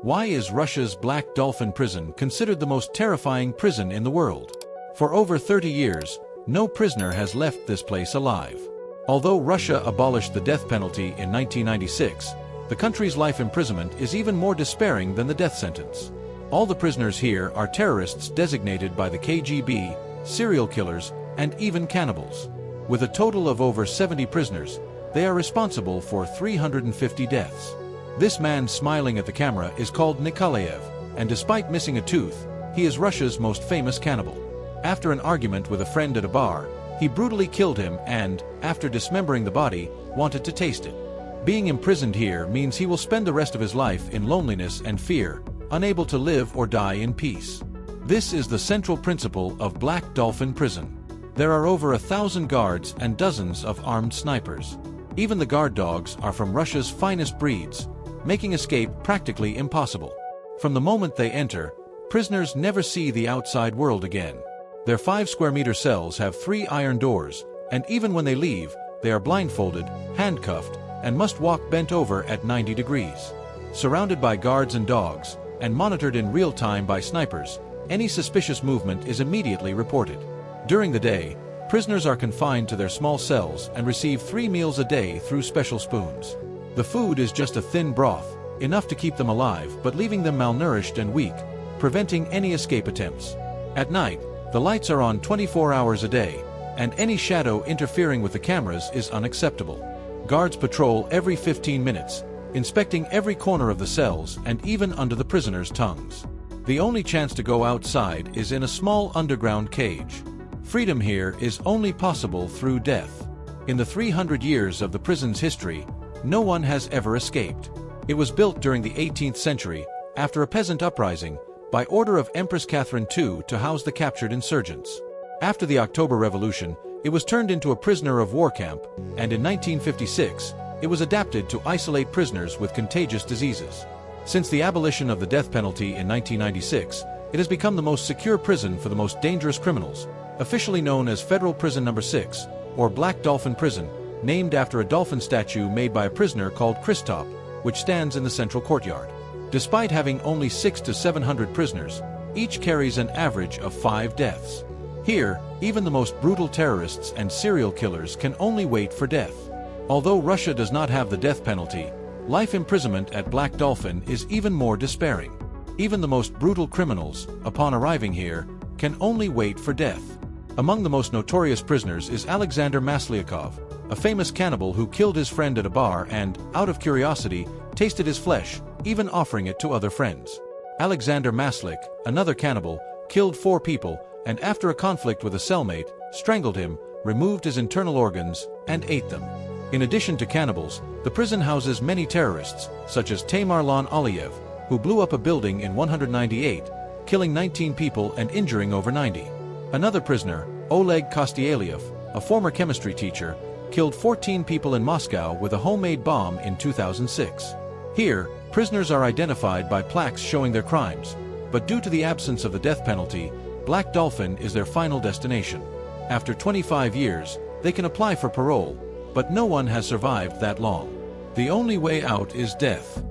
Why is Russia's Black Dolphin prison considered the most terrifying prison in the world? For over 30 years, no prisoner has left this place alive. Although Russia abolished the death penalty in 1996, the country's life imprisonment is even more despairing than the death sentence. All the prisoners here are terrorists designated by the KGB, serial killers, and even cannibals. With a total of over 70 prisoners, they are responsible for 350 deaths. This man smiling at the camera is called Nikolaev, and despite missing a tooth, he is Russia's most famous cannibal. After an argument with a friend at a bar, he brutally killed him and, after dismembering the body, wanted to taste it. Being imprisoned here means he will spend the rest of his life in loneliness and fear, unable to live or die in peace. This is the central principle of Black Dolphin prison. There are over 1,000 guards and dozens of armed snipers. Even the guard dogs are from Russia's finest breeds, making escape practically impossible. From the moment they enter, prisoners never see the outside world again. Their 5-square-meter cells have 3 iron doors, and even when they leave, they are blindfolded, handcuffed, and must walk bent over at 90 degrees. Surrounded by guards and dogs, and monitored in real time by snipers, any suspicious movement is immediately reported. During the day, prisoners are confined to their small cells and receive 3 meals a day through special spoons. The food is just a thin broth, enough to keep them alive but leaving them malnourished and weak, preventing any escape attempts. At night, the lights are on 24 hours a day, and any shadow interfering with the cameras is unacceptable. Guards patrol every 15 minutes, inspecting every corner of the cells and even under the prisoners' tongues. The only chance to go outside is in a small underground cage. Freedom here is only possible through death. In the 300 years of the prison's history, no one has ever escaped. It was built during the 18th century, after a peasant uprising, by order of Empress Catherine II to house the captured insurgents. After the October Revolution, it was turned into a prisoner of war camp, and in 1956, it was adapted to isolate prisoners with contagious diseases. Since the abolition of the death penalty in 1996, it has become the most secure prison for the most dangerous criminals, officially known as Federal Prison No. 6, or Black Dolphin Prison, named after a dolphin statue made by a prisoner called Christop, which stands in the central courtyard. Despite having only 600 to 700 prisoners, each carries an average of 5 deaths. Here, even the most brutal terrorists and serial killers can only wait for death. Although Russia does not have the death penalty, life imprisonment at Black Dolphin is even more despairing. Even the most brutal criminals, upon arriving here, can only wait for death. Among the most notorious prisoners is Alexander Masliakov, a famous cannibal who killed his friend at a bar and, out of curiosity, tasted his flesh, even offering it to other friends. Alexander Maslik, another cannibal, killed 4 people, and after a conflict with a cellmate, strangled him, removed his internal organs, and ate them. In addition to cannibals, the prison houses many terrorists, such as Tamerlan Aliyev, who blew up a building in 198, killing 19 people and injuring over 90. Another prisoner, Oleg Kostyeliev, a former chemistry teacher, killed 14 people in Moscow with a homemade bomb in 2006. Here, prisoners are identified by plaques showing their crimes, but due to the absence of the death penalty, Black Dolphin is their final destination. After 25 years, they can apply for parole, but no one has survived that long. The only way out is death.